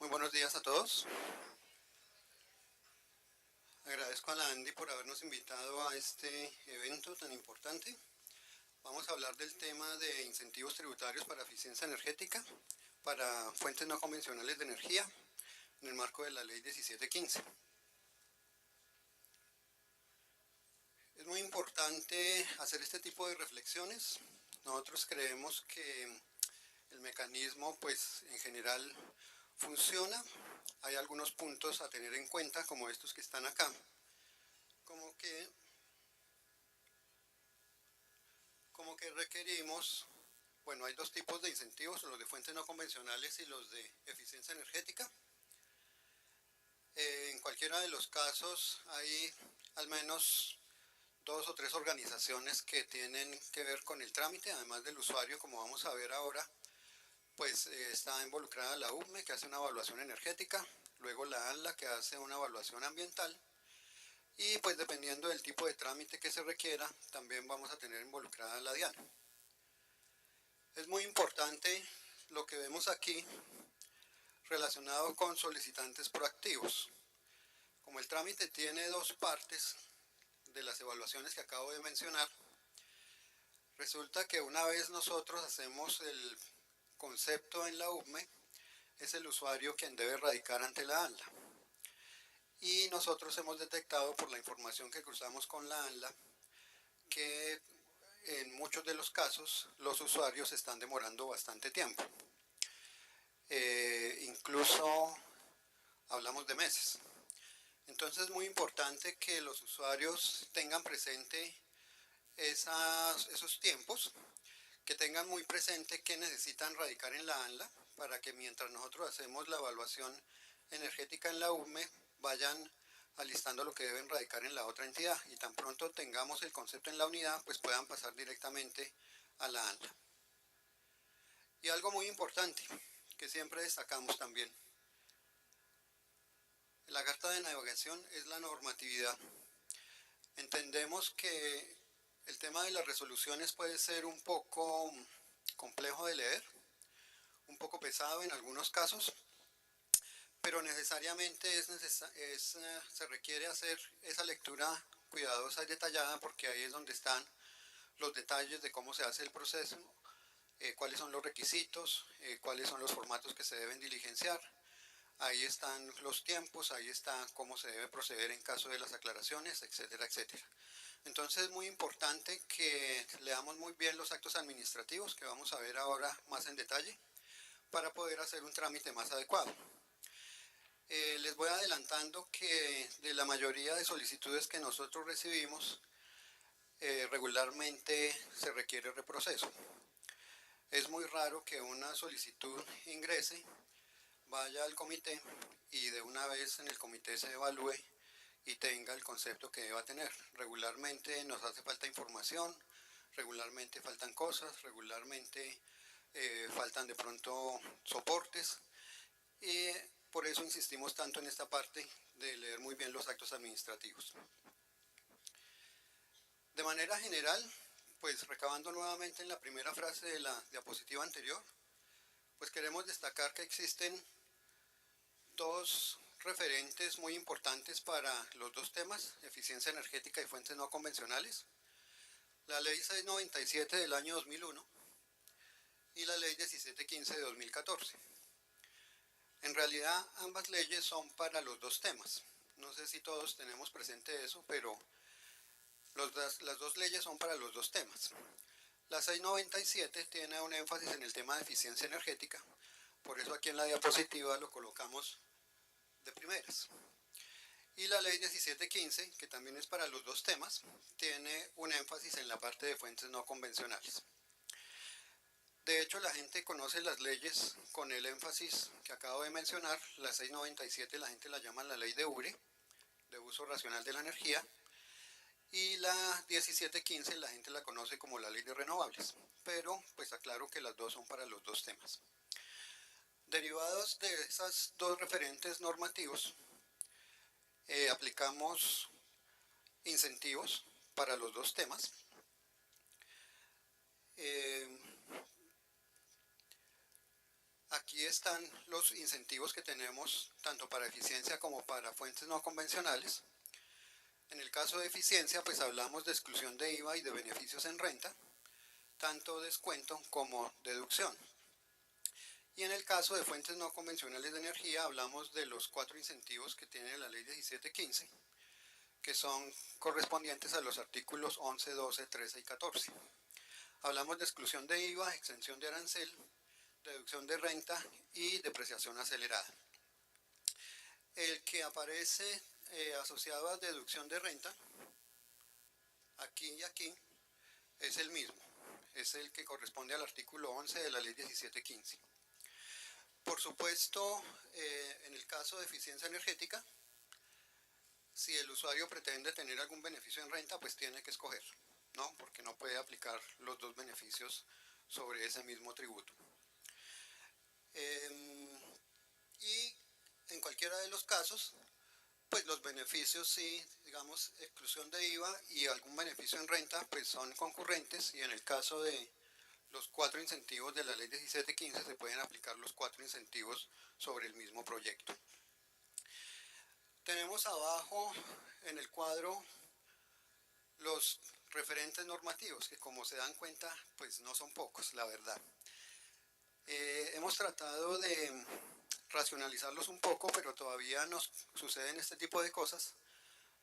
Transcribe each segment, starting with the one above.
Muy buenos días a todos. Agradezco a la Andy por habernos invitado a este evento tan importante. Vamos a hablar del tema de incentivos tributarios para eficiencia energética para fuentes no convencionales de energía en el marco de la Ley 1715. Es muy importante hacer este tipo de reflexiones. Nosotros creemos que el mecanismo, pues en general, funciona. Hay algunos puntos a tener en cuenta, como estos que están acá, como que requerimos, bueno, hay dos tipos de incentivos, los de fuentes no convencionales y los de eficiencia energética. En cualquiera de los casos hay al menos dos o tres organizaciones que tienen que ver con el trámite, además del usuario, como vamos a ver ahora. Pues está involucrada la UME, que hace una evaluación energética, luego la ANLA, que hace una evaluación ambiental, y pues dependiendo del tipo de trámite que se requiera, también vamos a tener involucrada la DIAN. Es muy importante lo que vemos aquí relacionado con solicitantes proactivos. Como el trámite tiene dos partes de las evaluaciones que acabo de mencionar, resulta que una vez nosotros hacemos el concepto en la UME, es el usuario quien debe radicar ante la ANLA. Y nosotros hemos detectado por la información que cruzamos con la ANLA que en muchos de los casos los usuarios están demorando bastante tiempo. Incluso hablamos de meses. Entonces es muy importante que los usuarios tengan presente esos tiempos, que tengan muy presente que necesitan radicar en la ANLA para que mientras nosotros hacemos la evaluación energética en la UME vayan alistando lo que deben radicar en la otra entidad y tan pronto tengamos el concepto en la unidad pues puedan pasar directamente a la ANLA. Y algo muy importante que siempre destacamos también, la carta de navegación es la normatividad. Entendemos que el tema de las resoluciones puede ser un poco complejo de leer, un poco pesado en algunos casos, pero necesariamente se requiere hacer esa lectura cuidadosa y detallada porque ahí es donde están los detalles de cómo se hace el proceso, cuáles son los requisitos, cuáles son los formatos que se deben diligenciar. Ahí están los tiempos, ahí está cómo se debe proceder en caso de las aclaraciones, etcétera, etcétera. Entonces es muy importante que leamos muy bien los actos administrativos que vamos a ver ahora más en detalle para poder hacer un trámite más adecuado. Les voy adelantando que de la mayoría de solicitudes que nosotros recibimos, regularmente se requiere reproceso. Es muy raro que una solicitud ingrese, vaya al comité y de una vez en el comité se evalúe y tenga el concepto que deba tener. Regularmente nos hace falta información, regularmente faltan cosas, regularmente faltan de pronto soportes y por eso insistimos tanto en esta parte de leer muy bien los actos administrativos. De manera general, pues recabando nuevamente en la primera frase de la diapositiva anterior, pues queremos destacar que existen dos referentes muy importantes para los dos temas, eficiencia energética y fuentes no convencionales. La ley 697 del año 2001 y la ley 1715 de 2014. En realidad ambas leyes son para los dos temas. No sé si todos tenemos presente eso, pero las dos leyes son para los dos temas. La 697 tiene un énfasis en el tema de eficiencia energética, por eso aquí en la diapositiva lo colocamos de primeras. Y la ley 1715, que también es para los dos temas, tiene un énfasis en la parte de fuentes no convencionales. De hecho, la gente conoce las leyes con el énfasis que acabo de mencionar. La 697 la gente la llama la ley de URE, de uso racional de la energía, y la 1715 la gente la conoce como la ley de renovables, pero pues aclaro que las dos son para los dos temas. Derivados de esas dos referentes normativos, aplicamos incentivos para los dos temas. Aquí están los incentivos que tenemos tanto para eficiencia como para fuentes no convencionales. En el caso de eficiencia, pues hablamos de exclusión de IVA y de beneficios en renta, tanto descuento como deducción. Y en el caso de fuentes no convencionales de energía, hablamos de los 4 incentivos que tiene la ley 1715, que son correspondientes a los artículos 11, 12, 13 y 14. Hablamos de exclusión de IVA, exención de arancel, deducción de renta y depreciación acelerada. El que aparece asociado a deducción de renta, aquí y aquí, es el mismo. Es el que corresponde al artículo 11 de la ley 1715. Por supuesto, en el caso de eficiencia energética, si el usuario pretende tener algún beneficio en renta, pues tiene que escoger, ¿no? Porque no puede aplicar los dos beneficios sobre ese mismo tributo. Y en cualquiera de los casos, pues los beneficios sí, digamos, exclusión de IVA y algún beneficio en renta, pues son concurrentes, y en el caso de los 4 incentivos de la ley 1715 se pueden aplicar los 4 incentivos sobre el mismo proyecto. Tenemos abajo en el cuadro los referentes normativos, que como se dan cuenta, pues no son pocos, la verdad. Hemos tratado de racionalizarlos un poco, pero todavía nos suceden este tipo de cosas.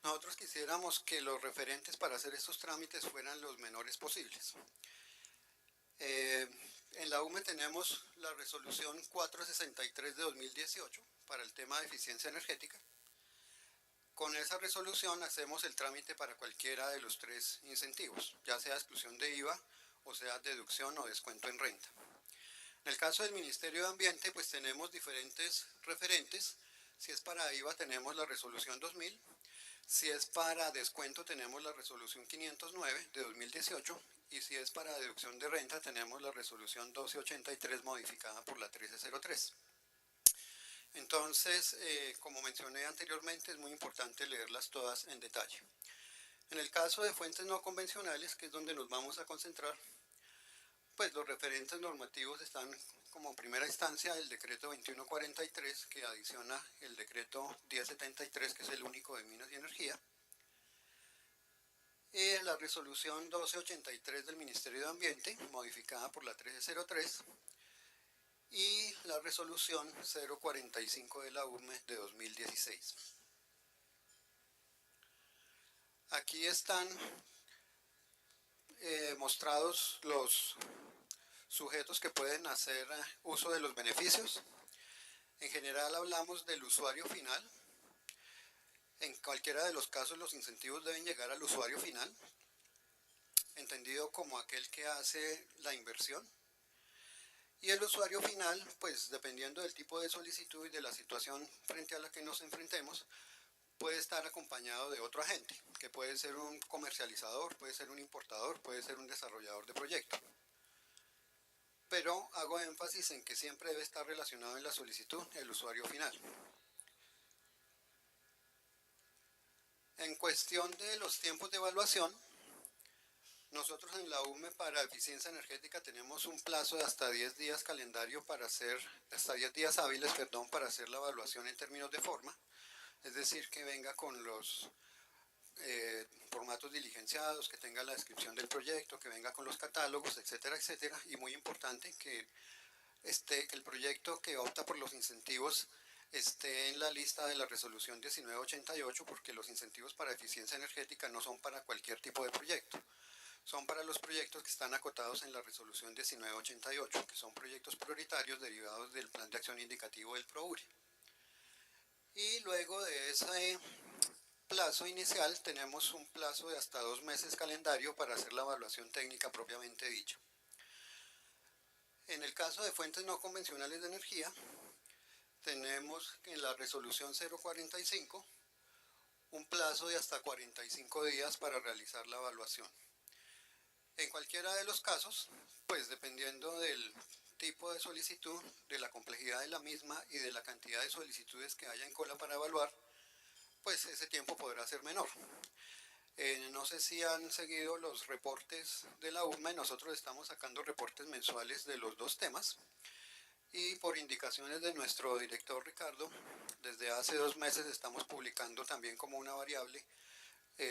Nosotros quisiéramos que los referentes para hacer estos trámites fueran los menores posibles. En la UME tenemos la resolución 463 de 2018 para el tema de eficiencia energética. Con esa resolución hacemos el trámite para cualquiera de los 3 incentivos, ya sea exclusión de IVA o sea deducción o descuento en renta. En el caso del Ministerio de Ambiente, pues tenemos diferentes referentes. Si es para IVA tenemos la resolución 2000, si es para descuento tenemos la resolución 509 de 2018 y si es para deducción de renta tenemos la resolución 1283 modificada por la 1303. Entonces, como mencioné anteriormente, es muy importante leerlas todas en detalle. En el caso de fuentes no convencionales, que es donde nos vamos a concentrar, pues los referentes normativos están como primera instancia el decreto 2143, que adiciona el decreto 1073, que es el único de minas y energía, la resolución 1283 del Ministerio de Ambiente, modificada por la 1303, y la resolución 045 de la URME de 2016. Aquí están mostrados los sujetos que pueden hacer uso de los beneficios. En general hablamos del usuario final. En cualquiera de los casos los incentivos deben llegar al usuario final, entendido como aquel que hace la inversión. Y el usuario final, pues dependiendo del tipo de solicitud y de la situación frente a la que nos enfrentemos, puede estar acompañado de otro agente, que puede ser un comercializador, puede ser un importador, puede ser un desarrollador de proyecto. Pero hago énfasis en que siempre debe estar relacionado en la solicitud el usuario final. En cuestión de los tiempos de evaluación, nosotros en la UME para eficiencia energética tenemos un plazo de hasta 10 días calendario para hacer, hasta 10 días hábiles, perdón, para hacer la evaluación en términos de forma, es decir, que venga con los formatos diligenciados, que tenga la descripción del proyecto, que venga con los catálogos, etcétera, etcétera, y muy importante que el proyecto que opta por los incentivos esté en la lista de la resolución 1988, porque los incentivos para eficiencia energética no son para cualquier tipo de proyecto, son para los proyectos que están acotados en la resolución 1988, que son proyectos prioritarios derivados del plan de acción indicativo del PROURI. Y luego de ese plazo inicial tenemos un plazo de hasta 2 meses calendario para hacer la evaluación técnica propiamente dicha. En el caso de fuentes no convencionales de energía, tenemos en la resolución 045 un plazo de hasta 45 días para realizar la evaluación. En cualquiera de los casos, pues dependiendo del tipo de solicitud, de la complejidad de la misma y de la cantidad de solicitudes que haya en cola para evaluar, pues ese tiempo podrá ser menor. No sé si han seguido los reportes de la UME, nosotros estamos sacando reportes mensuales de los 2 temas y por indicaciones de nuestro director Ricardo, desde hace 2 meses estamos publicando también como una variable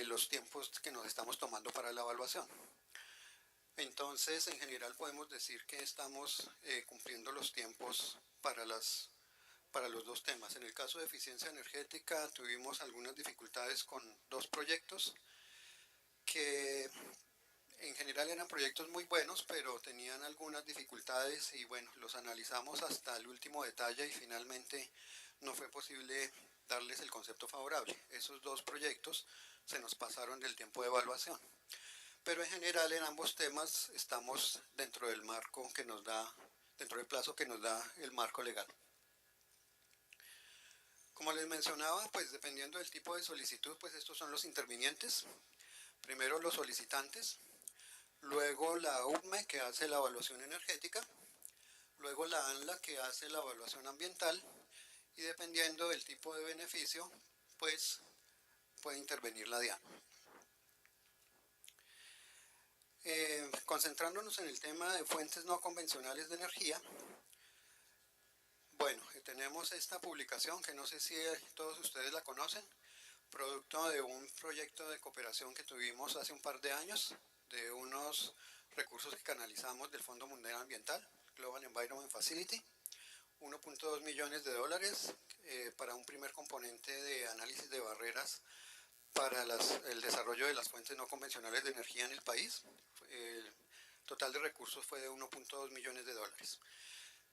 los tiempos que nos estamos tomando para la evaluación. Entonces, en general podemos decir que estamos cumpliendo los tiempos para los 2 temas. En el caso de eficiencia energética tuvimos algunas dificultades con 2 proyectos que en general eran proyectos muy buenos, pero tenían algunas dificultades y bueno, los analizamos hasta el último detalle y finalmente no fue posible darles el concepto favorable. Esos 2 proyectos se nos pasaron del tiempo de evaluación. Pero en general en ambos temas estamos dentro del marco que nos da, dentro del plazo que nos da el marco legal. Como les mencionaba, pues dependiendo del tipo de solicitud, pues estos son los intervinientes. Primero los solicitantes, luego la UPME que hace la evaluación energética, luego la ANLA que hace la evaluación ambiental y dependiendo del tipo de beneficio, pues puede intervenir la DIAN. Concentrándonos en el tema de fuentes no convencionales de energía, bueno, tenemos esta publicación que no sé si todos ustedes la conocen, producto de un proyecto de cooperación que tuvimos hace un par de años, de unos recursos que canalizamos del Fondo Mundial Ambiental, Global Environment Facility, 1.2 millones de dólares para un primer componente de análisis de barreras para el desarrollo de las fuentes no convencionales de energía en el país. El total de recursos fue de 1.2 millones de dólares.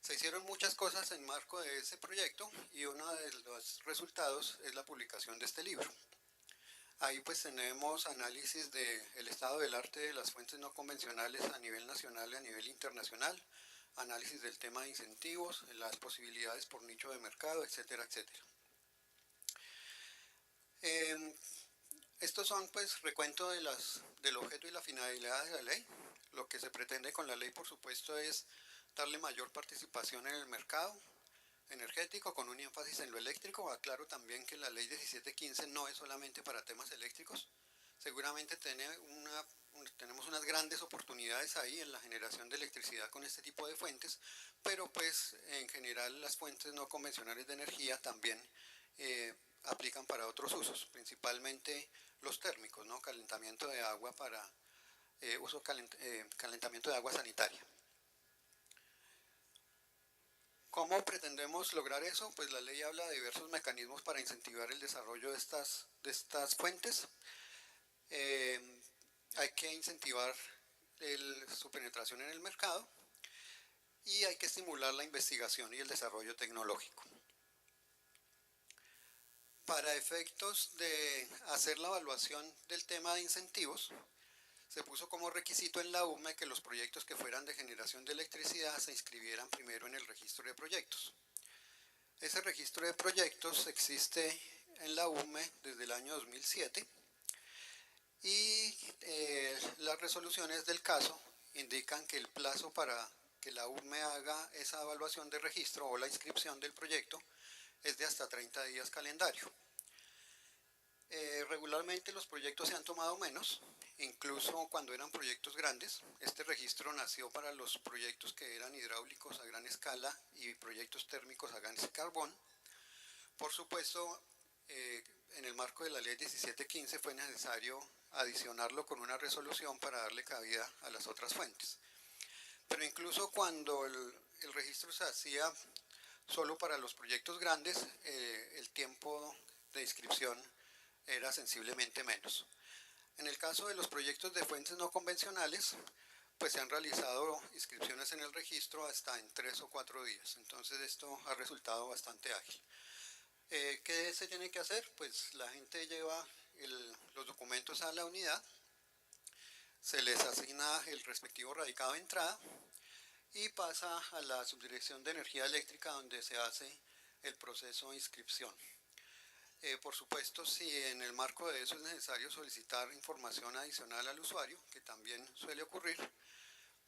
Se hicieron muchas cosas en marco de ese proyecto y uno de los resultados es la publicación de este libro. Ahí pues tenemos análisis del estado del arte de las fuentes no convencionales a nivel nacional y a nivel internacional, análisis del tema de incentivos, las posibilidades por nicho de mercado, etcétera, etcétera. Estos son pues recuento del objeto y la finalidad de la ley. Lo que se pretende con la ley, por supuesto, es darle mayor participación en el mercado energético con un énfasis en lo eléctrico. Aclaro también que la ley 1715 no es solamente para temas eléctricos. Seguramente tenemos unas grandes oportunidades ahí en la generación de electricidad con este tipo de fuentes, pero pues en general las fuentes no convencionales de energía también aplican para otros usos, principalmente los térmicos, ¿no? Calentamiento de agua para calentamiento de agua sanitaria. ¿Cómo pretendemos lograr eso? Pues la ley habla de diversos mecanismos para incentivar el desarrollo de estas fuentes. Hay que incentivar su penetración en el mercado y hay que estimular la investigación y el desarrollo tecnológico. Para efectos de hacer la evaluación del tema de incentivos, se puso como requisito en la UME que los proyectos que fueran de generación de electricidad se inscribieran primero en el registro de proyectos. Ese registro de proyectos existe en la UME desde el año 2007 y las resoluciones del caso indican que el plazo para que la UME haga esa evaluación de registro o la inscripción del proyecto es de hasta 30 días calendario. Regularmente los proyectos se han tomado menos, incluso cuando eran proyectos grandes. Este registro nació para los proyectos que eran hidráulicos a gran escala y proyectos térmicos a gas y carbón. Por supuesto, en el marco de la ley 1715 fue necesario adicionarlo con una resolución para darle cabida a las otras fuentes. Pero incluso cuando el registro se hacía solo para los proyectos grandes, el tiempo de inscripción era sensiblemente menos. En el caso de los proyectos de fuentes no convencionales, pues se han realizado inscripciones en el registro hasta en 3 o 4 días. Entonces esto ha resultado bastante ágil. ¿Qué se tiene que hacer? Pues la gente lleva los documentos a la unidad, se les asigna el respectivo radicado de entrada y pasa a la subdirección de energía eléctrica donde se hace el proceso de inscripción. Por supuesto, si en el marco de eso es necesario solicitar información adicional al usuario, que también suele ocurrir,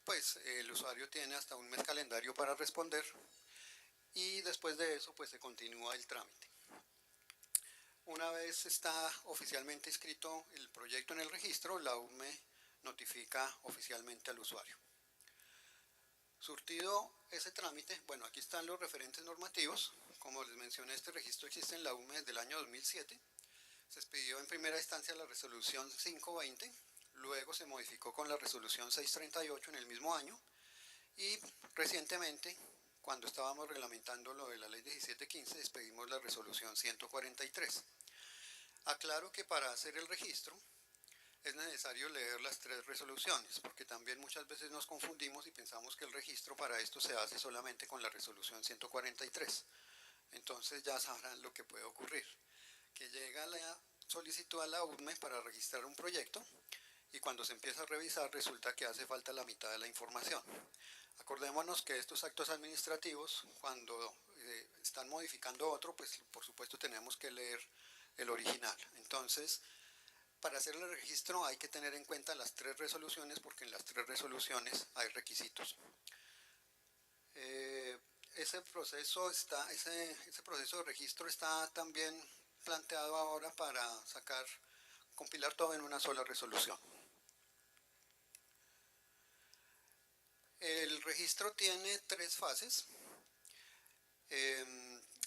pues el usuario tiene hasta un mes calendario para responder y después de eso pues se continúa el trámite. Una vez está oficialmente inscrito el proyecto en el registro, la UME notifica oficialmente al usuario. Surtido ese trámite, bueno, aquí están los referentes normativos. Como les mencioné, este registro existe en la UME desde el año 2007. Se expidió en primera instancia la resolución 520, luego se modificó con la resolución 638 en el mismo año y recientemente, cuando estábamos reglamentando lo de la ley 1715, expedimos la resolución 143. Aclaro que para hacer el registro es necesario leer las tres resoluciones, porque también muchas veces nos confundimos y pensamos que el registro para esto se hace solamente con la resolución 143. Entonces ya sabrán lo que puede ocurrir, que llega la solicitud a la URME para registrar un proyecto y cuando se empieza a revisar resulta que hace falta la mitad de la información. Acordémonos que estos actos administrativos, cuando están modificando otro, pues por supuesto tenemos que leer el original. Entonces, para hacer el registro hay que tener en cuenta las tres resoluciones porque en las tres resoluciones hay requisitos. Ese proceso de registro está también planteado ahora para compilar todo en una sola resolución. El registro tiene tres fases.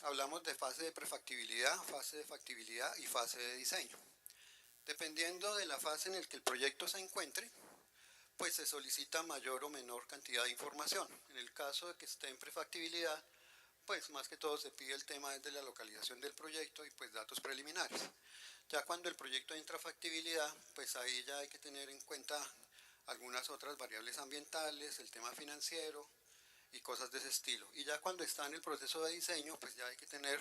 Hablamos de fase de prefactibilidad, fase de factibilidad y fase de diseño. Dependiendo de la fase en la que el proyecto se encuentre, pues se solicita mayor o menor cantidad de información. En el caso de que esté en prefactibilidad, pues más que todo se pide el tema de la localización del proyecto y pues datos preliminares. Ya cuando el proyecto entra a factibilidad, pues ahí ya hay que tener en cuenta algunas otras variables ambientales, el tema financiero y cosas de ese estilo. Y ya cuando está en el proceso de diseño, pues ya hay que tener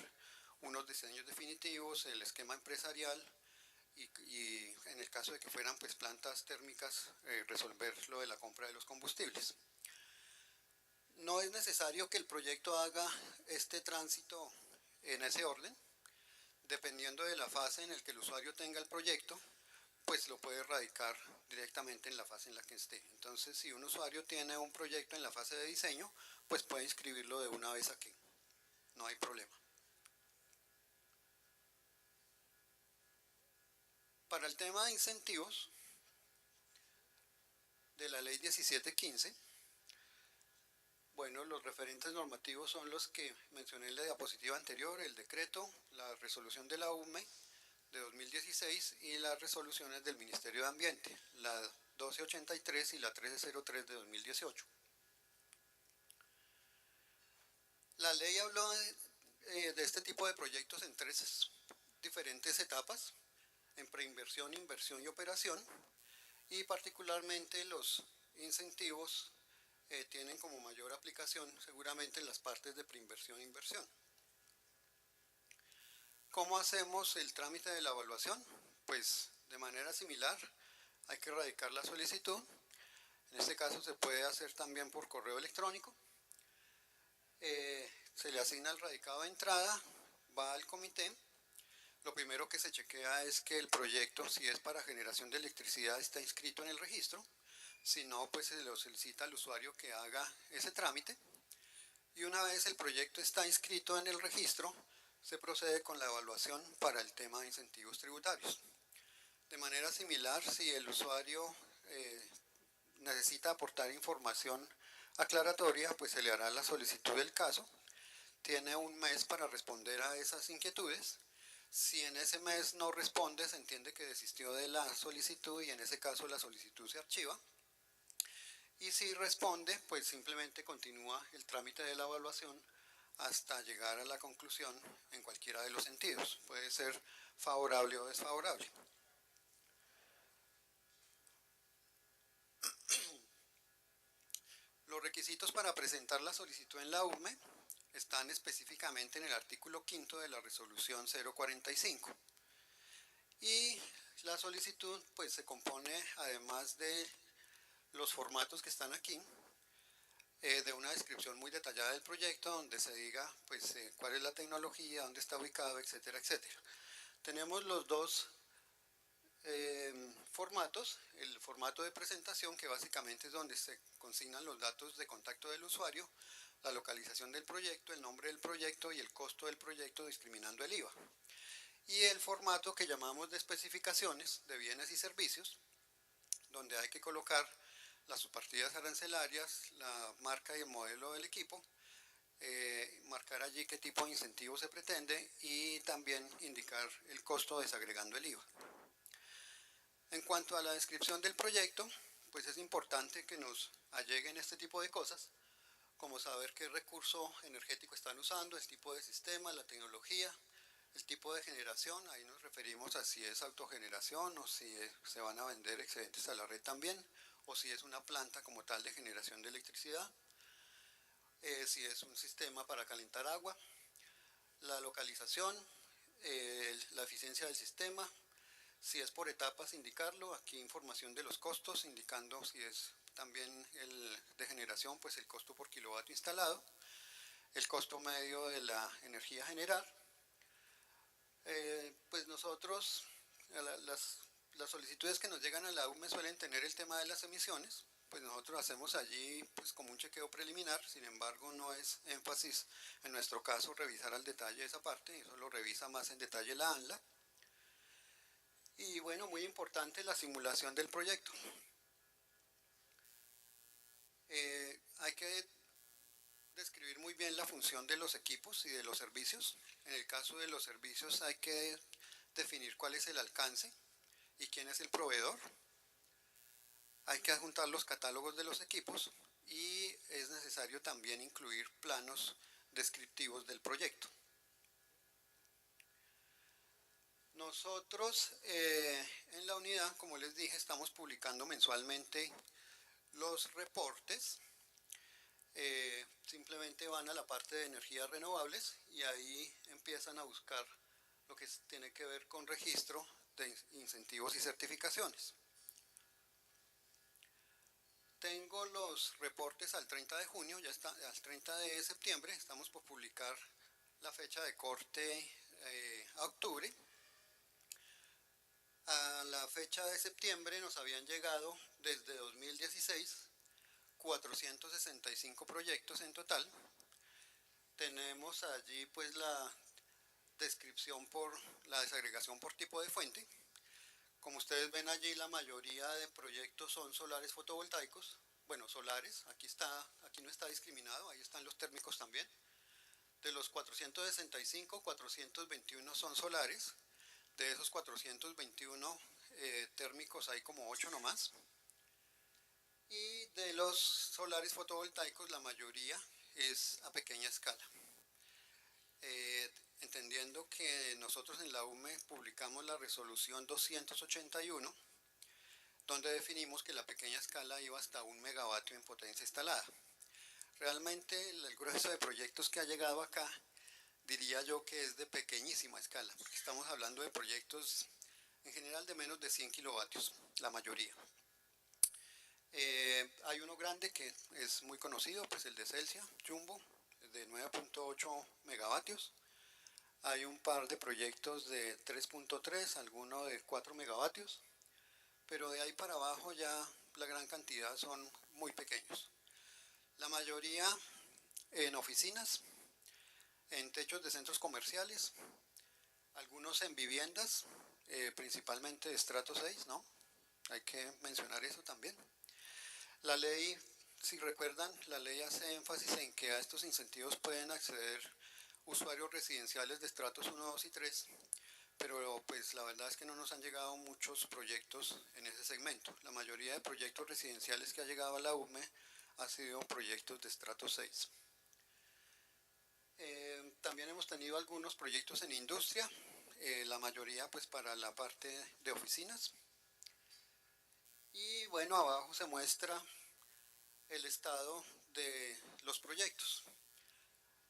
unos diseños definitivos, el esquema empresarial y en el caso de que fueran pues plantas térmicas, resolver lo de la compra de los combustibles. No es necesario que el proyecto haga este tránsito en ese orden. Dependiendo de la fase en la que el usuario tenga el proyecto, pues lo puede radicar directamente en la fase en la que esté. Entonces, si un usuario tiene un proyecto en la fase de diseño, pues puede inscribirlo de una vez aquí. No hay problema. Para el tema de incentivos de la ley 1715, bueno, los referentes normativos son los que mencioné en la diapositiva anterior, el decreto, la resolución de la UME de 2016 y las resoluciones del Ministerio de Ambiente, la 1283 y la 1303 de 2018. La ley habló de este tipo de proyectos en tres diferentes etapas, en preinversión, inversión y operación, y particularmente los incentivos tienen como mayor aplicación seguramente en las partes de preinversión e inversión. ¿Cómo hacemos el trámite de la evaluación? Pues de manera similar, hay que radicar la solicitud. En este caso se puede hacer también por correo electrónico. Se le asigna el radicado de entrada, va al comité. Lo primero que se chequea es que el proyecto, si es para generación de electricidad, está inscrito en el registro. Si no, pues se lo solicita al usuario que haga ese trámite. Y una vez el proyecto está inscrito en el registro, se procede con la evaluación para el tema de incentivos tributarios. De manera similar, si el usuario necesita aportar información aclaratoria, pues se le hará la solicitud del caso. Tiene un mes para responder a esas inquietudes. Si en ese mes no responde, se entiende que desistió de la solicitud y en ese caso la solicitud se archiva. Y si responde, pues simplemente continúa el trámite de la evaluación hasta llegar a la conclusión en cualquiera de los sentidos. Puede ser favorable o desfavorable. Los requisitos para presentar la solicitud en la URME están específicamente en el artículo 5 de la resolución 045. Y la solicitud pues se compone, además de los formatos que están aquí, de una descripción muy detallada del proyecto donde se diga pues cuál es la tecnología, dónde está ubicado, etcétera, etcétera. Tenemos los dos formatos, el formato de presentación que básicamente es donde se consignan los datos de contacto del usuario, la localización del proyecto, el nombre del proyecto y el costo del proyecto discriminando el IVA. Y el formato que llamamos de especificaciones de bienes y servicios, donde hay que colocar las subpartidas arancelarias, la marca y el modelo del equipo, marcar allí qué tipo de incentivo se pretende y también indicar el costo desagregando el IVA. En cuanto a la descripción del proyecto, pues es importante que nos alleguen este tipo de cosas, como saber qué recurso energético están usando, el tipo de sistema, la tecnología, el tipo de generación, ahí nos referimos a si es autogeneración o si se van a vender excedentes a la red también, o si es una planta como tal de generación de electricidad, si es un sistema para calentar agua, la localización, la eficiencia del sistema, si es por etapas indicarlo, aquí información de los costos indicando si es también el de generación, pues el costo por kilovatio instalado, el costo medio de la energía a generar. Pues nosotros, las solicitudes que nos llegan a la UME suelen tener el tema de las emisiones, pues nosotros hacemos allí pues como un chequeo preliminar, sin embargo no es énfasis en nuestro caso revisar al detalle esa parte, eso lo revisa más en detalle la ANLA. Y bueno, muy importante la simulación del proyecto. Hay que describir muy bien la función de los equipos y de los servicios. En el caso de los servicios hay que definir cuál es el alcance y quién es el proveedor. Hay que adjuntar los catálogos de los equipos y es necesario también incluir planos descriptivos del proyecto. Nosotros en la unidad, como les dije, estamos publicando mensualmente los reportes. Simplemente van a la parte de energías renovables y ahí empiezan a buscar lo que tiene que ver con registro de incentivos y certificaciones. Tengo los reportes al 30 de junio, ya está, al 30 de septiembre, estamos por publicar la fecha de corte a octubre. A la fecha de septiembre nos habían llegado desde 2016 465 proyectos en total. Tenemos allí pues la descripción por la desagregación por tipo de fuente. Como ustedes ven allí, la mayoría de proyectos son solares fotovoltaicos. Bueno, solares, aquí no está discriminado, ahí están los térmicos también. De los 465, 421 son solares. De esos 421 térmicos hay como 8 nomás. Y de los solares fotovoltaicos la mayoría es a pequeña escala. Entendiendo que nosotros en la UME publicamos la resolución 281, donde definimos que la pequeña escala iba hasta 1 megavatio en potencia instalada. Realmente el grueso de proyectos que ha llegado acá, diría yo que es de pequeñísima escala, porque estamos hablando de proyectos en general de menos de 100 kilovatios, la mayoría. Hay uno grande que es muy conocido, pues el de Celsia, Jumbo, de 9.8 megavatios. Hay un par de proyectos de 3.3, alguno de 4 megavatios, pero de ahí para abajo ya la gran cantidad son muy pequeños. La mayoría en oficinas, en techos de centros comerciales, algunos en viviendas, principalmente de estrato 6, ¿no? Hay que mencionar eso también. La ley, si recuerdan, la ley hace énfasis en que a estos incentivos pueden acceder usuarios residenciales de estratos 1, 2 y 3, pero pues la verdad es que no nos han llegado muchos proyectos en ese segmento. La mayoría de proyectos residenciales que ha llegado a la UME ha sido proyectos de estrato 6. También hemos tenido algunos proyectos en industria, la mayoría pues para la parte de oficinas. Y bueno, abajo se muestra el estado de los proyectos.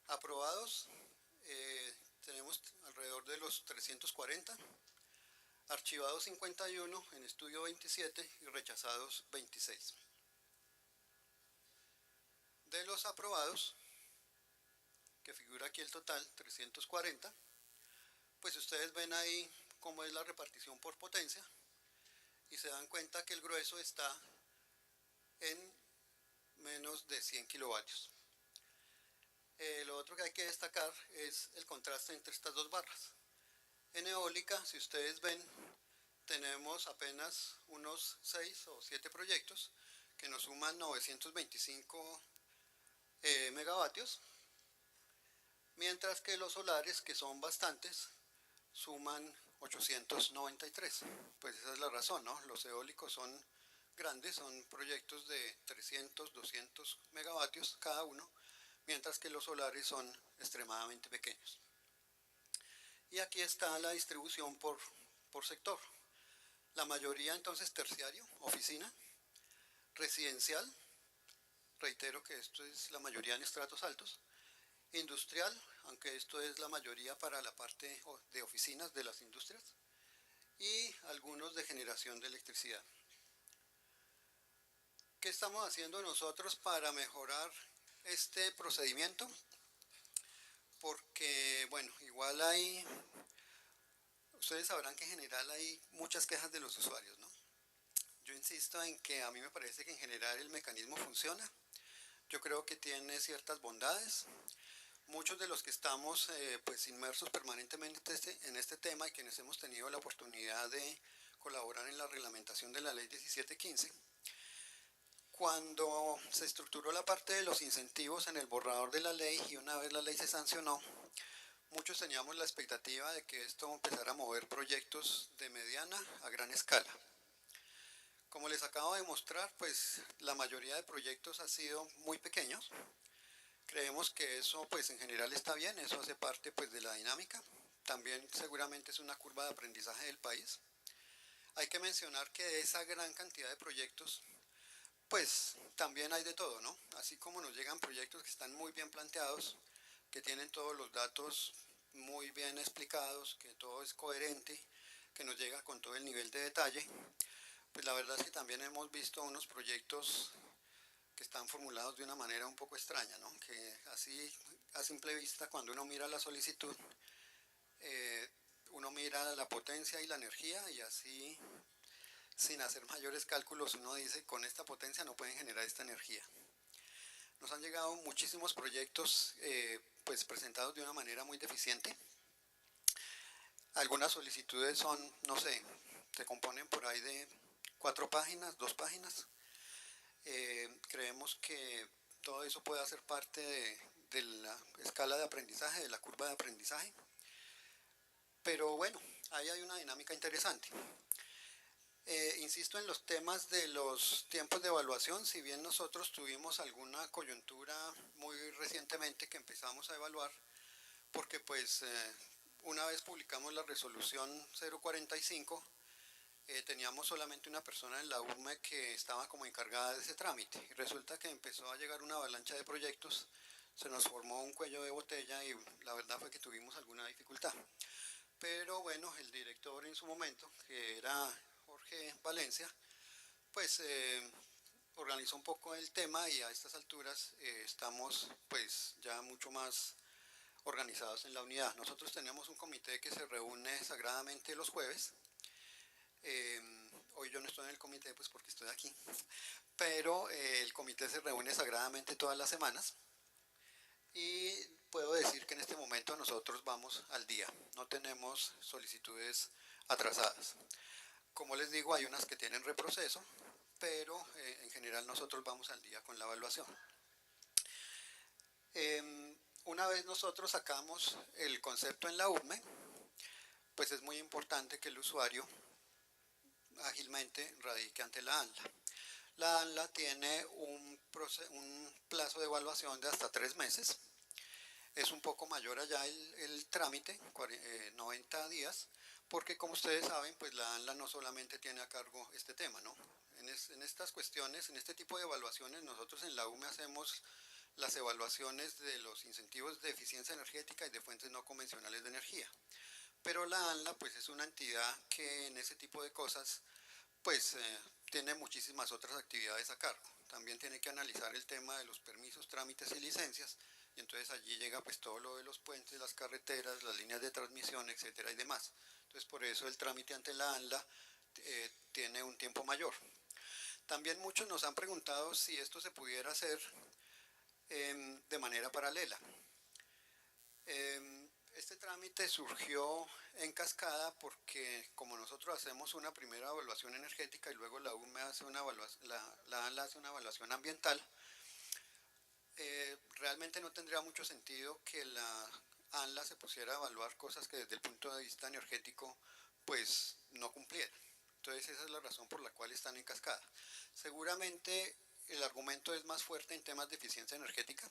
Aprobados, tenemos alrededor de los 340, archivados 51, en estudio 27 y rechazados 26. De los aprobados, que figura aquí el total, 340, pues ustedes ven ahí cómo es la repartición por potencia y se dan cuenta que el grueso está en menos de 100 kilovatios. Lo otro que hay que destacar es el contraste entre estas dos barras. En eólica, si ustedes ven, tenemos apenas unos 6 o 7 proyectos que nos suman 925 megavatios, mientras que los solares, que son bastantes, suman 893. Pues esa es la razón, ¿no? Los eólicos son grandes, son proyectos de 300, 200 megavatios cada uno, mientras que los solares son extremadamente pequeños. Y aquí está la distribución por sector. La mayoría entonces terciario, oficina, residencial, reitero que esto es la mayoría en estratos altos, industrial, aunque esto es la mayoría para la parte de oficinas de las industrias, y algunos de generación de electricidad. ¿Qué estamos haciendo nosotros para mejorar este procedimiento? Porque, bueno, igual ustedes sabrán que en general hay muchas quejas de los usuarios, ¿no? Yo insisto en que a mí me parece que en general el mecanismo funciona. Yo creo que tiene ciertas bondades. Muchos de los que estamos pues inmersos permanentemente en este tema y quienes hemos tenido la oportunidad de colaborar en la reglamentación de la ley 1715, cuando se estructuró la parte de los incentivos en el borrador de la ley y una vez la ley se sancionó, muchos teníamos la expectativa de que esto empezara a mover proyectos de mediana a gran escala. Como les acabo de mostrar, pues la mayoría de proyectos han sido muy pequeños. Creemos que eso pues en general está bien, eso hace parte pues de la dinámica. También seguramente es una curva de aprendizaje del país. Hay que mencionar que de esa gran cantidad de proyectos, pues también hay de todo, ¿no? Así como nos llegan proyectos que están muy bien planteados, que tienen todos los datos muy bien explicados, que todo es coherente, que nos llega con todo el nivel de detalle, pues la verdad es que también hemos visto unos proyectos que están formulados de una manera un poco extraña, ¿no? Que así a simple vista cuando uno mira la solicitud, uno mira la potencia y la energía y así sin hacer mayores cálculos uno dice con esta potencia no pueden generar esta energía. Nos han llegado muchísimos proyectos pues presentados de una manera muy deficiente. Algunas solicitudes son, no sé, se componen por ahí de 4 páginas, 2 páginas. Creemos que todo eso puede hacer parte de la escala de aprendizaje, de la curva de aprendizaje. Pero bueno, ahí hay una dinámica interesante. Insisto en los temas de los tiempos de evaluación, si bien nosotros tuvimos alguna coyuntura muy recientemente que empezamos a evaluar, porque pues una vez publicamos la resolución 045, teníamos solamente una persona en la URME que estaba como encargada de ese trámite y resulta que empezó a llegar una avalancha de proyectos, se nos formó un cuello de botella y la verdad fue que tuvimos alguna dificultad. Pero bueno, el director en su momento, que era Jorge Valencia, pues organizó un poco el tema y a estas alturas estamos pues ya mucho más organizados en la unidad. Nosotros tenemos un comité que se reúne sagradamente los jueves. Hoy yo no estoy en el comité pues porque estoy aquí, pero el comité se reúne sagradamente todas las semanas y puedo decir que en este momento nosotros vamos al día, no tenemos solicitudes atrasadas. Como les digo, hay unas que tienen reproceso, pero en general nosotros vamos al día con la evaluación. Una vez nosotros sacamos el concepto en la URME, pues es muy importante que el usuario ágilmente radique ante la ANLA. La ANLA tiene un plazo de evaluación de hasta 3 meses. Es un poco mayor allá el trámite, 90 días, porque como ustedes saben, pues la ANLA no solamente tiene a cargo este tema, ¿no? En estas cuestiones, en este tipo de evaluaciones, nosotros en la UME hacemos las evaluaciones de los incentivos de eficiencia energética y de fuentes no convencionales de energía. Pero la ANLA pues es una entidad que en ese tipo de cosas pues tiene muchísimas otras actividades a cargo. También tiene que analizar el tema de los permisos, trámites y licencias y entonces allí llega pues todo lo de los puentes, las carreteras, las líneas de transmisión, etcétera y demás. Entonces por eso el trámite ante la ANLA tiene un tiempo mayor. También muchos nos han preguntado si esto se pudiera hacer de manera paralela. Este trámite surgió en cascada porque como nosotros hacemos una primera evaluación energética y luego la UME hace una evaluación, la ANLA hace una evaluación ambiental, realmente no tendría mucho sentido que la ANLA se pusiera a evaluar cosas que desde el punto de vista energético pues no cumplieran. Entonces esa es la razón por la cual están en cascada. Seguramente el argumento es más fuerte en temas de eficiencia energética.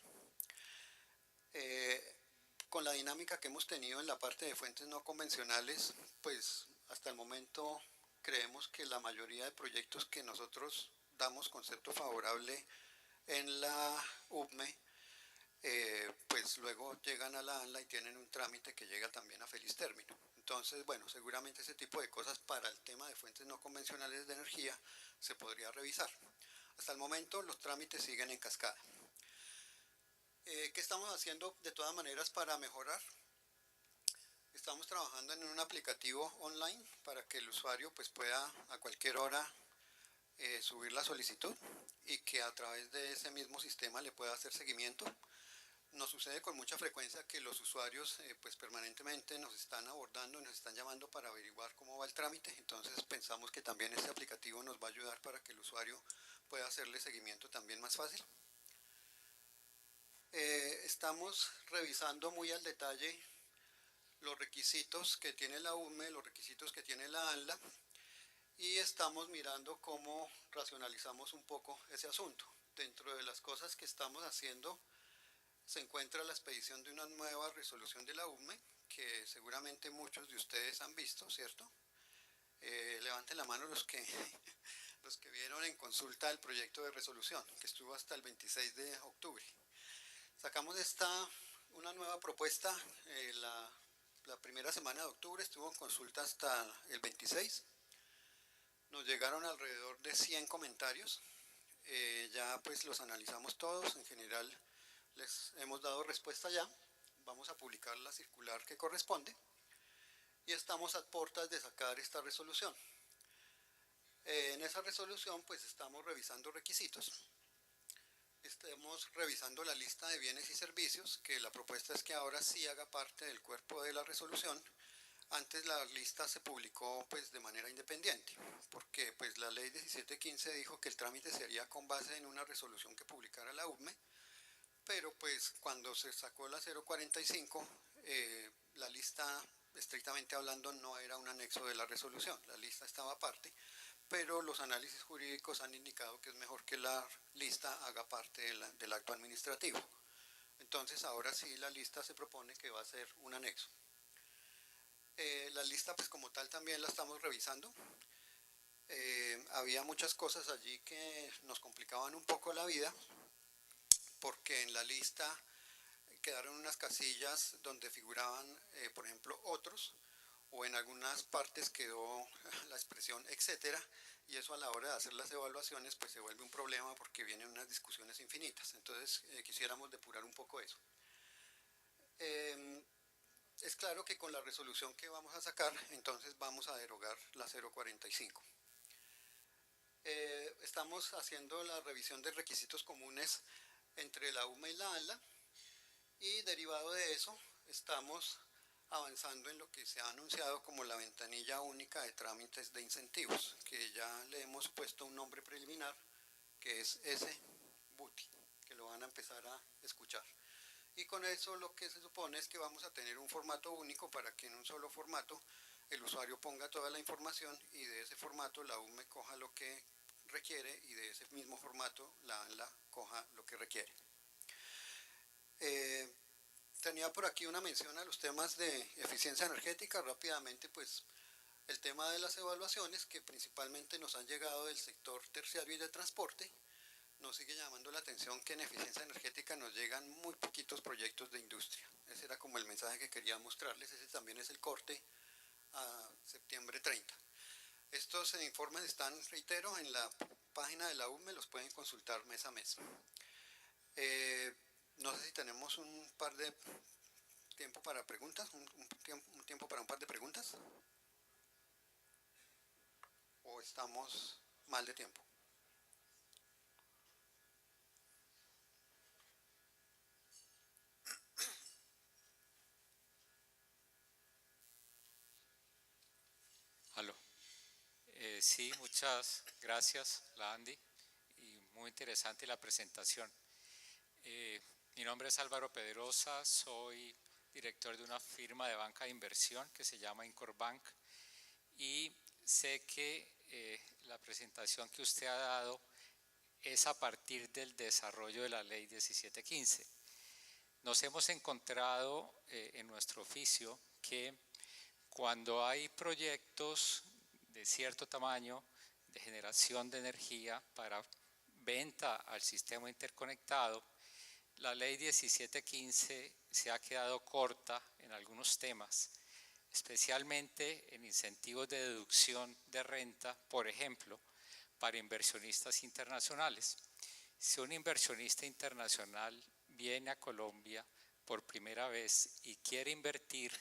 Eh, con la dinámica que hemos tenido en la parte de fuentes no convencionales, pues hasta el momento creemos que la mayoría de proyectos que nosotros damos concepto favorable en la UPME, pues luego llegan a la ANLA y tienen un trámite que llega también a feliz término. Entonces, bueno, seguramente ese tipo de cosas para el tema de fuentes no convencionales de energía se podría revisar. Hasta el momento los trámites siguen en cascada. ¿Qué estamos haciendo de todas maneras para mejorar? Estamos trabajando en un aplicativo online para que el usuario pues, pueda a cualquier hora subir la solicitud y que a través de ese mismo sistema le pueda hacer seguimiento. Nos sucede con mucha frecuencia que los usuarios pues permanentemente nos están abordando, nos están llamando para averiguar cómo va el trámite, entonces pensamos que también este aplicativo nos va a ayudar para que el usuario pueda hacerle seguimiento también más fácil. Estamos revisando muy al detalle los requisitos que tiene la UME, los requisitos que tiene la ANLA y estamos mirando cómo racionalizamos un poco ese asunto. Dentro de las cosas que estamos haciendo se encuentra la expedición de una nueva resolución de la UME que seguramente muchos de ustedes han visto, ¿cierto? Levanten la mano los que vieron en consulta el proyecto de resolución que estuvo hasta el 26 de octubre. Sacamos una nueva propuesta la primera semana de octubre, estuvo en consulta hasta el 26. Nos llegaron alrededor de 100 comentarios. Ya pues los analizamos todos. En general les hemos dado respuesta ya. Vamos a publicar la circular que corresponde. Y estamos a puertas de sacar esta resolución. En esa resolución pues estamos revisando requisitos. Estamos revisando la lista de bienes y servicios, que la propuesta es que ahora sí haga parte del cuerpo de la resolución. Antes la lista se publicó pues de manera independiente, porque pues la ley 1715 dijo que el trámite se haría con base en una resolución que publicara la UME, pero pues cuando se sacó la 045, la lista estrictamente hablando no era un anexo de la resolución, la lista estaba aparte, pero los análisis jurídicos han indicado que es mejor que la lista haga parte del acto administrativo. Entonces ahora sí la lista se propone que va a ser un anexo. La lista pues como tal también la estamos revisando. Había muchas cosas allí que nos complicaban un poco la vida, porque en la lista quedaron unas casillas donde figuraban, por ejemplo, otros, o en algunas partes quedó la expresión etcétera, y eso a la hora de hacer las evaluaciones pues se vuelve un problema porque vienen unas discusiones infinitas. Entonces quisiéramos depurar un poco eso. Es claro que con la resolución que vamos a sacar, entonces vamos a derogar la 045. Estamos haciendo la revisión de requisitos comunes entre la UME y la ANLA, y derivado de eso estamos avanzando en lo que se ha anunciado como la ventanilla única de trámites de incentivos, que ya le hemos puesto un nombre preliminar, que es SBUTI, que lo van a empezar a escuchar. Y con eso lo que se supone es que vamos a tener un formato único para que en un solo formato el usuario ponga toda la información y de ese formato la UME coja lo que requiere y de ese mismo formato la ANLA coja lo que requiere. Tenía por aquí una mención a los temas de eficiencia energética. Rápidamente, pues el tema de las evaluaciones que principalmente nos han llegado del sector terciario y de transporte. Nos sigue llamando la atención que en eficiencia energética nos llegan muy poquitos proyectos de industria. Ese era como el mensaje que quería mostrarles. Ese también es el corte a septiembre 30. Estos informes están, reitero, en la página de la UME, los pueden consultar mes a mes. No sé si tenemos un par de tiempo para preguntas, un tiempo para un par de preguntas, o estamos mal de tiempo. Sí, muchas gracias, la Andy, y muy interesante la presentación. Eh, Mi nombre es Álvaro Pedrosa, soy director de una firma de banca de inversión que se llama Incorbank y sé que la presentación que usted ha dado es a partir del desarrollo de la ley 1715. Nos hemos encontrado en nuestro oficio que cuando hay proyectos de cierto tamaño de generación de energía para venta al sistema interconectado, la ley 1715 se ha quedado corta en algunos temas, especialmente en incentivos de deducción de renta, por ejemplo, para inversionistas internacionales. Si un inversionista internacional viene a Colombia por primera vez y quiere invertir,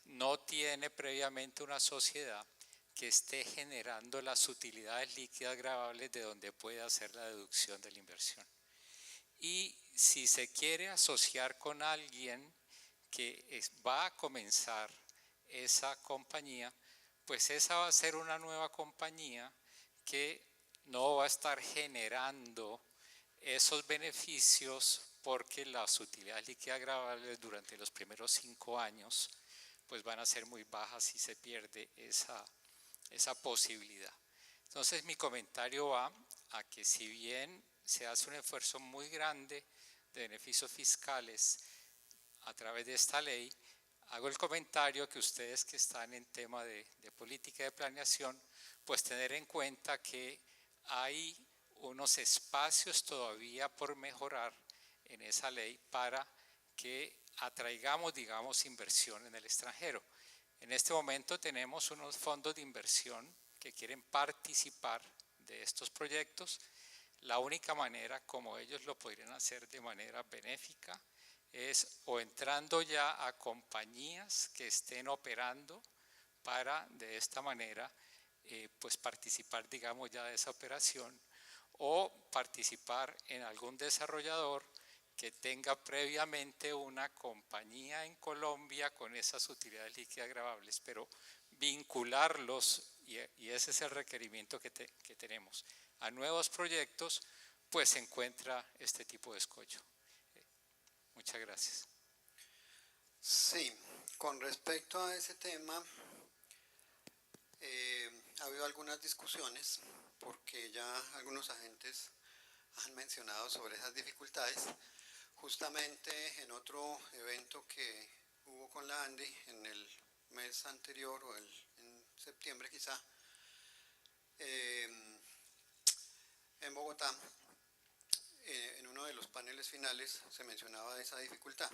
no tiene previamente una sociedad que esté generando las utilidades líquidas gravables de donde puede hacer la deducción de la inversión. Y si se quiere asociar con alguien que va a comenzar esa compañía, pues esa va a ser una nueva compañía que no va a estar generando esos beneficios porque las utilidades líquidas gravables durante los primeros 5 años pues van a ser muy bajas y se pierde esa posibilidad. Entonces mi comentario va a que si bien se hace un esfuerzo muy grande de beneficios fiscales a través de esta ley, hago el comentario que ustedes que están en tema de política de planeación, pues tener en cuenta que hay unos espacios todavía por mejorar en esa ley para que atraigamos, digamos, inversión en el extranjero. En este momento tenemos unos fondos de inversión que quieren participar de estos proyectos. La única manera como ellos lo podrían hacer de manera benéfica es o entrando ya a compañías que estén operando para de esta manera pues participar, digamos, ya de esa operación, o participar en algún desarrollador que tenga previamente una compañía en Colombia con esas utilidades líquidas gravables, pero vincularlos, y ese es el requerimiento que tenemos, a nuevos proyectos, pues se encuentra este tipo de escollo. Muchas gracias. Sí, con respecto a ese tema, ha habido algunas discusiones porque ya algunos agentes han mencionado sobre esas dificultades. Justamente en otro evento que hubo con la ANDI en el mes anterior o en septiembre quizá, en Bogotá, en uno de los paneles finales se mencionaba esa dificultad.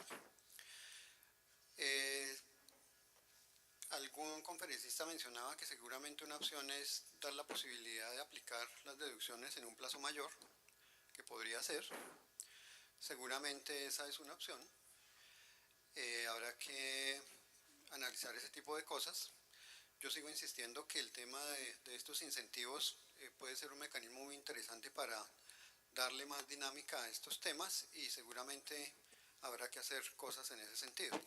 Algún conferencista mencionaba que seguramente una opción es dar la posibilidad de aplicar las deducciones en un plazo mayor, que podría ser. Seguramente esa es una opción. Habrá que analizar ese tipo de cosas. Yo sigo insistiendo que el tema de estos incentivos puede ser un mecanismo muy interesante para darle más dinámica a estos temas y seguramente habrá que hacer cosas en ese sentido.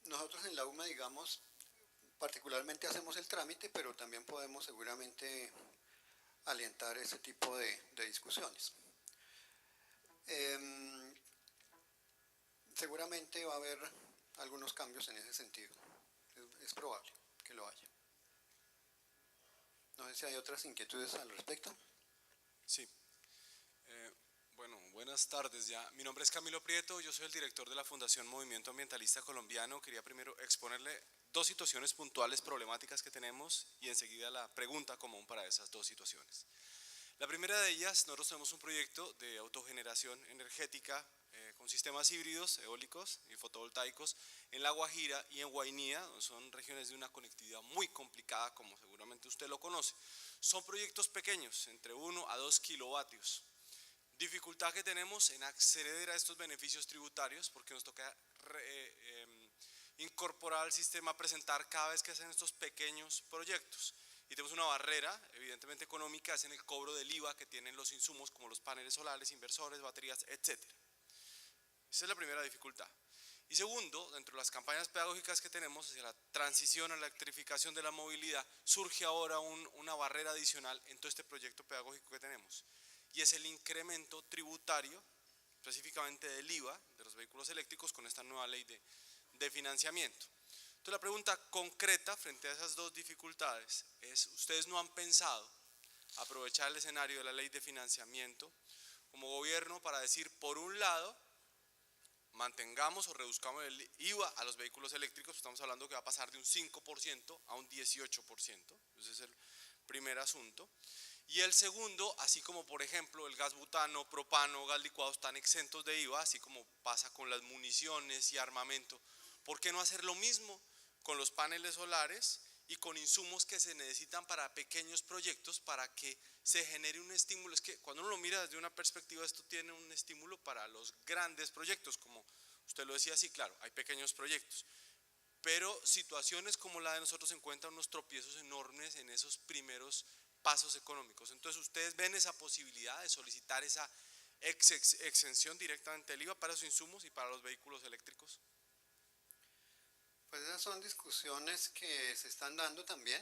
Nosotros en la UMA, digamos, particularmente hacemos el trámite, pero también podemos seguramente alentar ese tipo de discusiones. Seguramente va a haber algunos cambios en ese sentido. Es probable que lo haya. No sé si hay otras inquietudes al respecto. Sí. Bueno, buenas tardes ya. Mi nombre es Camilo Prieto, yo soy el director de la Fundación Movimiento Ambientalista Colombiano. Quería primero exponerle dos situaciones puntuales problemáticas que tenemos y enseguida la pregunta común para esas dos situaciones. La primera de ellas, nosotros tenemos un proyecto de autogeneración energética con sistemas híbridos, eólicos y fotovoltaicos en La Guajira y en Guainía, son regiones de una conectividad muy complicada, como seguramente usted lo conoce. Son proyectos pequeños, entre 1 a 2 kilovatios. Dificultad que tenemos en acceder a estos beneficios tributarios porque nos toca incorporar al sistema, presentar cada vez que hacen estos pequeños proyectos. Y tenemos una barrera, evidentemente económica, es en el cobro del IVA que tienen los insumos como los paneles solares, inversores, baterías, etc. Esa es la primera dificultad. Y segundo, dentro de las campañas pedagógicas que tenemos hacia la transición a la electrificación de la movilidad, surge ahora una barrera adicional en todo este proyecto pedagógico que tenemos, y es el incremento tributario, específicamente del IVA de los vehículos eléctricos con esta nueva ley de financiamiento. Entonces la pregunta concreta frente a esas dos dificultades es: ¿ustedes no han pensado aprovechar el escenario de la ley de financiamiento como gobierno para decir, por un lado, mantengamos o reduzcamos el IVA a los vehículos eléctricos? Estamos hablando que va a pasar de un 5% a un 18%, ese es el primer asunto. Y el segundo, así como por ejemplo el gas butano, propano, gas licuado están exentos de IVA, así como pasa con las municiones y armamento, ¿por qué no hacer lo mismo con los paneles solares y con insumos que se necesitan para pequeños proyectos, para que se genere un estímulo? Es que cuando uno lo mira desde una perspectiva, esto tiene un estímulo para los grandes proyectos, como usted lo decía. Sí, claro, hay pequeños proyectos, pero situaciones como la de nosotros encuentran unos tropiezos enormes en esos primeros pasos económicos. Entonces, ¿ustedes ven esa posibilidad de solicitar esa exención directamente del IVA para esos insumos y para los vehículos eléctricos? Pues esas son discusiones que se están dando también.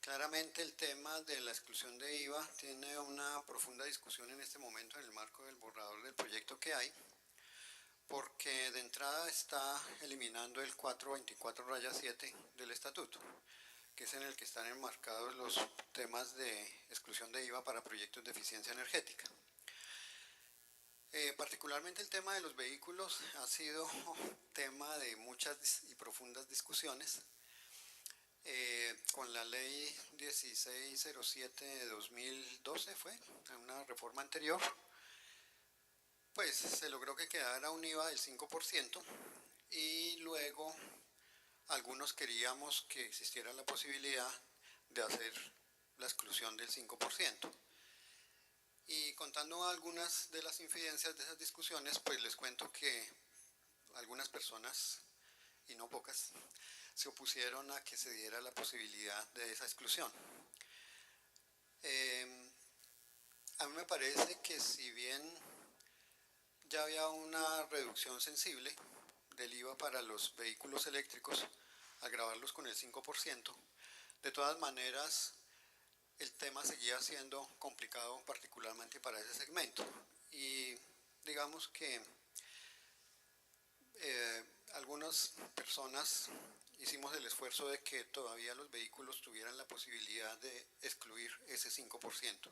Claramente el tema de la exclusión de IVA tiene una profunda discusión en este momento en el marco del borrador del proyecto que hay, porque de entrada está eliminando el 424-7 del estatuto, que es en el que están enmarcados los temas de exclusión de IVA para proyectos de eficiencia energética. Particularmente el tema de los vehículos ha sido tema de muchas y profundas discusiones. Con la ley 1607 de 2012 fue, una reforma anterior, pues se logró que quedara un IVA del 5%, y luego algunos queríamos que existiera la posibilidad de hacer la exclusión del 5%. Y contando algunas de las incidencias de esas discusiones, pues les cuento que algunas personas, y no pocas, se opusieron a que se diera la posibilidad de esa exclusión. A mí me parece que si bien ya había una reducción sensible del IVA para los vehículos eléctricos, al gravarlos con el 5%, de todas maneras el tema seguía siendo complicado, particularmente para ese segmento. Y digamos que algunas personas hicimos el esfuerzo de que todavía los vehículos tuvieran la posibilidad de excluir ese 5%.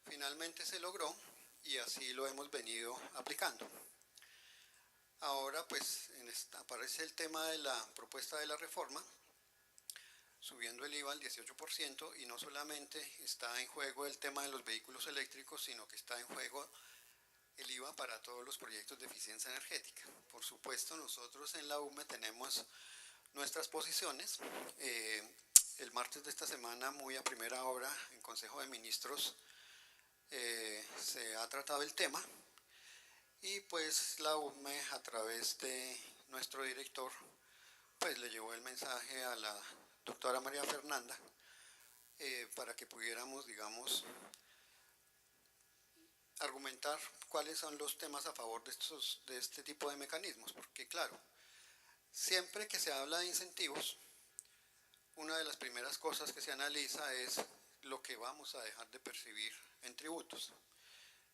Finalmente se logró y así lo hemos venido aplicando. Ahora pues aparece el tema de la propuesta de la reforma, subiendo el IVA al 18%, y no solamente está en juego el tema de los vehículos eléctricos, sino que está en juego el IVA para todos los proyectos de eficiencia energética. Por supuesto, nosotros en la UME tenemos nuestras posiciones. El martes de esta semana, muy a primera hora, en Consejo de Ministros, se ha tratado el tema, y pues la UME, a través de nuestro director, pues le llevó el mensaje a la doctora María Fernanda para que pudiéramos, digamos, argumentar cuáles son los temas a favor de este tipo de mecanismos, porque claro, siempre que se habla de incentivos, una de las primeras cosas que se analiza es lo que vamos a dejar de percibir en tributos.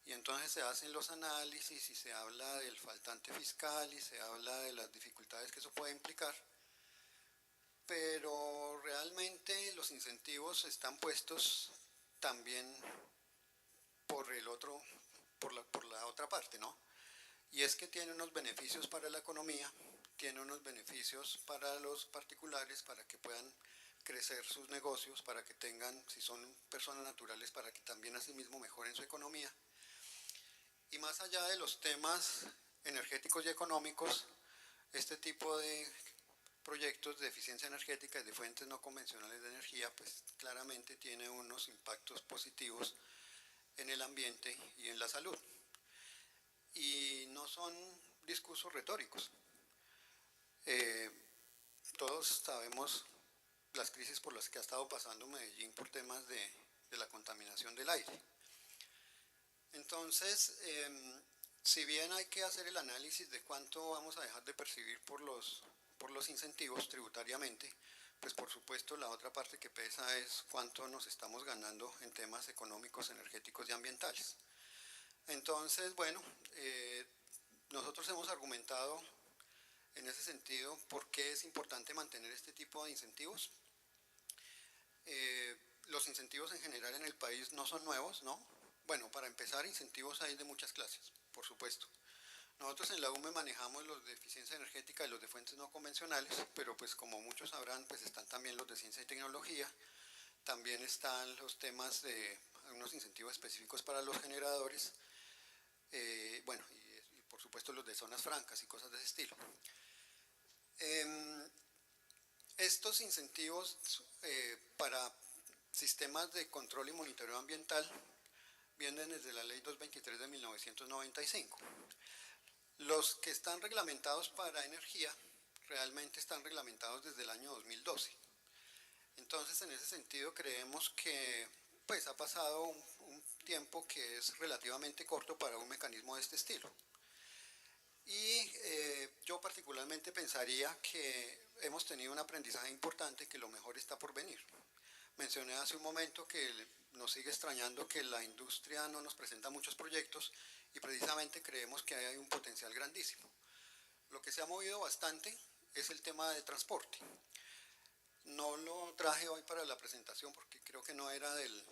Y entonces se hacen los análisis y se habla del faltante fiscal y se habla de las dificultades que eso puede implicar, pero realmente los incentivos están puestos también por la otra parte, ¿no? Y es que tiene unos beneficios para la economía, tiene unos beneficios para los particulares, para que puedan crecer sus negocios, para que tengan, si son personas naturales, para que también asimismo mejoren su economía. Y más allá de los temas energéticos y económicos, este tipo de proyectos de eficiencia energética y de fuentes no convencionales de energía, pues claramente tiene unos impactos positivos en el ambiente y en la salud. Y no son discursos retóricos. Todos sabemos las crisis por las que ha estado pasando Medellín por temas de la contaminación del aire. Entonces, Si bien hay que hacer el análisis de cuánto vamos a dejar de percibir por los incentivos tributariamente, pues por supuesto la otra parte que pesa es cuánto nos estamos ganando en temas económicos, energéticos y ambientales. Entonces, bueno, nosotros hemos argumentado en ese sentido por qué es importante mantener este tipo de incentivos. Los incentivos en general en el país no son nuevos, ¿no? Bueno, para empezar, incentivos hay de muchas clases, por supuesto. Nosotros en la UME manejamos los de eficiencia energética y los de fuentes no convencionales, pero pues como muchos sabrán, pues están también los de ciencia y tecnología, también están los temas de unos incentivos específicos para los generadores, bueno, y por supuesto los de zonas francas y cosas de ese estilo. Estos incentivos para sistemas de control y monitoreo ambiental vienen desde la ley 223 de 1995. Los que están reglamentados para energía realmente están reglamentados desde el año 2012. Entonces, en ese sentido, creemos que pues, ha pasado un tiempo que es relativamente corto para un mecanismo de este estilo. Y yo particularmente pensaría que hemos tenido un aprendizaje importante, que lo mejor está por venir. Mencioné hace un momento que nos sigue extrañando que la industria no nos presenta muchos proyectos y precisamente creemos que hay un potencial grandísimo. Lo que se ha movido bastante es el tema de transporte. No lo traje hoy para la presentación porque creo que no era del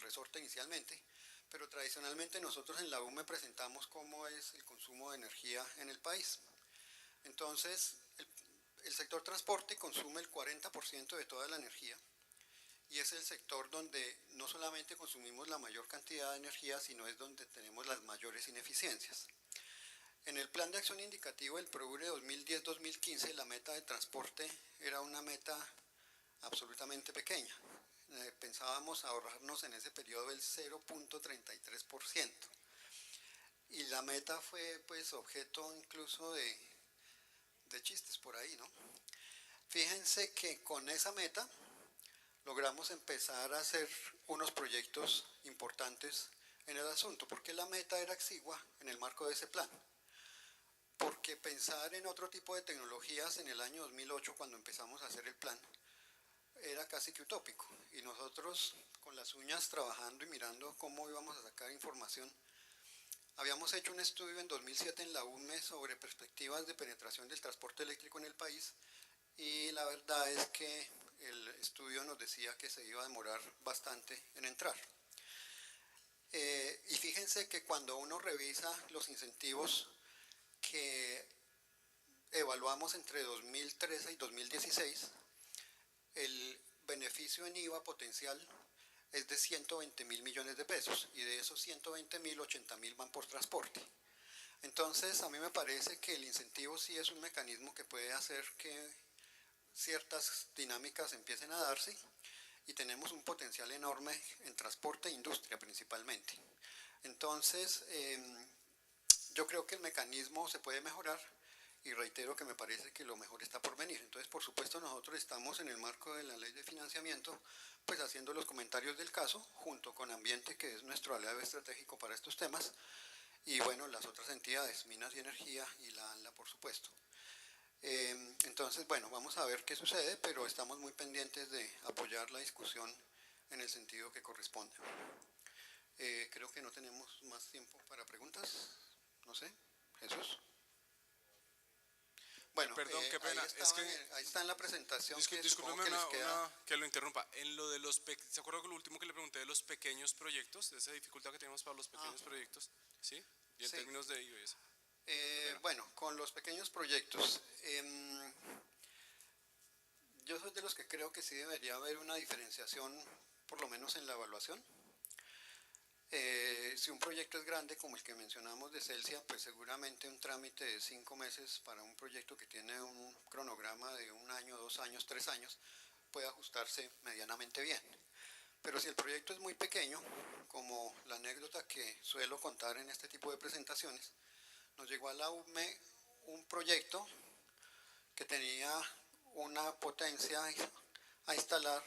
resorte inicialmente, pero tradicionalmente nosotros en la UME presentamos cómo es el consumo de energía en el país. Entonces, el sector transporte consume el 40% de toda la energía y es el sector donde no solamente consumimos la mayor cantidad de energía, sino es donde tenemos las mayores ineficiencias. En el plan de acción indicativo del PROURE 2010-2015, la meta de transporte era una meta absolutamente pequeña. Pensábamos ahorrarnos en ese periodo el 0.33%. Y la meta fue pues objeto incluso de chistes por ahí, ¿no? Fíjense que con esa meta logramos empezar a hacer unos proyectos importantes en el asunto, porque la meta era exigua en el marco de ese plan. Porque pensar en otro tipo de tecnologías en el año 2008, cuando empezamos a hacer el plan, era casi que utópico. Y nosotros, con las uñas trabajando y mirando cómo íbamos a sacar información, habíamos hecho un estudio en 2007 en la UME sobre perspectivas de penetración del transporte eléctrico en el país, y la verdad es que el estudio nos decía que se iba a demorar bastante en entrar. Y fíjense que cuando uno revisa los incentivos que evaluamos entre 2013 y 2016, el beneficio en IVA potencial es de 120.000 millones de pesos, y de esos 120.000, 80.000 van por transporte. Entonces, a mí me parece que el incentivo sí es un mecanismo que puede hacer que ciertas dinámicas empiecen a darse, y tenemos un potencial enorme en transporte e industria principalmente. Entonces, yo creo que el mecanismo se puede mejorar, y reitero que me parece que lo mejor está por venir. Entonces, por supuesto, nosotros estamos en el marco de la ley de financiamiento, pues haciendo los comentarios del caso, junto con Ambiente, que es nuestro aliado estratégico para estos temas, y bueno, las otras entidades, Minas y Energía, y la ANLA, por supuesto. Entonces, bueno, vamos a ver qué sucede, pero estamos muy pendientes de apoyar la discusión en el sentido que corresponde. Creo que no tenemos más tiempo para preguntas. No sé, Jesús. Bueno, Perdón, qué pena, ahí está en la presentación. Discúlpeme que lo interrumpa. En lo de ¿se acuerda que lo último que le pregunté de los pequeños proyectos, de esa dificultad que tenemos para los pequeños proyectos? ¿Sí? Y en términos de ello y eso. Bueno, con los pequeños proyectos, yo soy de los que creo que sí debería haber una diferenciación, por lo menos en la evaluación. Si un proyecto es grande, como el que mencionamos de Celsia, pues seguramente un trámite de 5 meses para un proyecto que tiene un cronograma de 1 año, 2 años, 3 años, puede ajustarse medianamente bien. Pero si el proyecto es muy pequeño, como la anécdota que suelo contar en este tipo de presentaciones, nos llegó a la UME un proyecto que tenía una potencia a instalar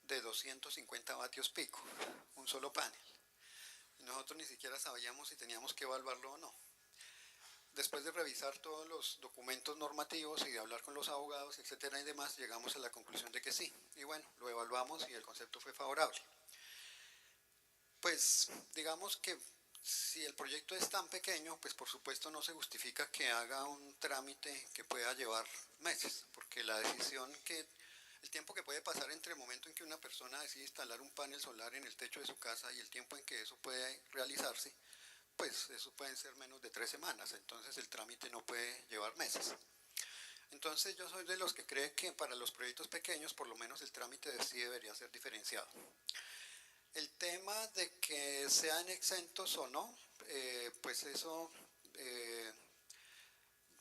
de 250 vatios pico, un solo panel. nosotros ni siquiera sabíamos si teníamos que evaluarlo o no. Después de revisar todos los documentos normativos y de hablar con los abogados, etcétera y demás, llegamos a la conclusión de que sí. Y bueno, lo evaluamos y el concepto fue favorable. Pues digamos que si el proyecto es tan pequeño, pues por supuesto no se justifica que haga un trámite que pueda llevar meses, porque la decisión que, el tiempo que puede pasar entre el momento en que una persona decide instalar un panel solar en el techo de su casa y el tiempo en que eso puede realizarse, pues eso pueden ser menos de 3 semanas, entonces el trámite no puede llevar meses. Entonces yo soy de los que cree que para los proyectos pequeños por lo menos el trámite sí debería ser diferenciado. El tema de que sean exentos o no, pues eso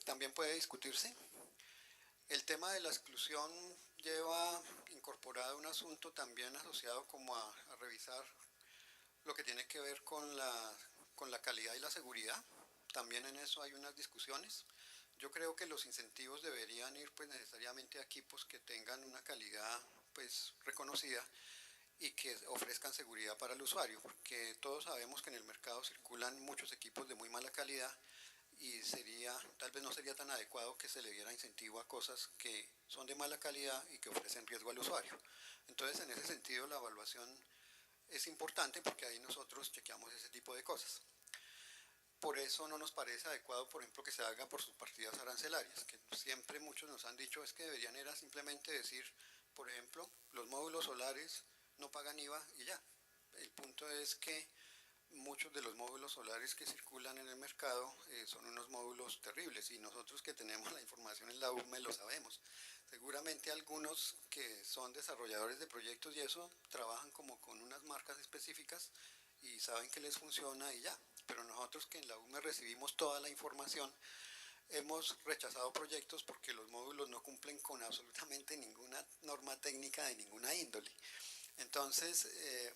también puede discutirse. El tema de la exclusión lleva incorporado un asunto también asociado como a revisar lo que tiene que ver con la calidad y la seguridad. También en eso hay unas discusiones. Yo creo que los incentivos deberían ir pues necesariamente a equipos que tengan una calidad pues reconocida y que ofrezcan seguridad para el usuario, porque todos sabemos que en el mercado circulan muchos equipos de muy mala calidad y tal vez no sería tan adecuado que se le diera incentivo a cosas que son de mala calidad y que ofrecen riesgo al usuario. Entonces, en ese sentido, la evaluación es importante porque ahí nosotros chequeamos ese tipo de cosas. Por eso no nos parece adecuado, por ejemplo, que se haga por sus partidas arancelarias, que siempre muchos nos han dicho es que deberían era simplemente decir, por ejemplo, los módulos solares no pagan IVA y ya. El punto es que muchos de los módulos solares que circulan en el mercado son unos módulos terribles y nosotros que tenemos la información en la UME lo sabemos. Seguramente algunos que son desarrolladores de proyectos y eso trabajan como con unas marcas específicas y saben que les funciona y ya. Pero nosotros que en la UME recibimos toda la información, hemos rechazado proyectos porque los módulos no cumplen con absolutamente ninguna norma técnica de ninguna índole. Entonces,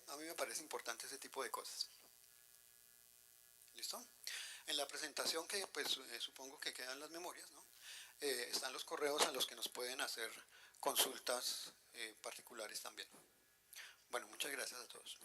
a mí me parece importante ese tipo de cosas. ¿Listo? En la presentación que pues supongo que quedan las memorias, ¿no? Están los correos a los que nos pueden hacer consultas particulares también. Bueno, muchas gracias a todos.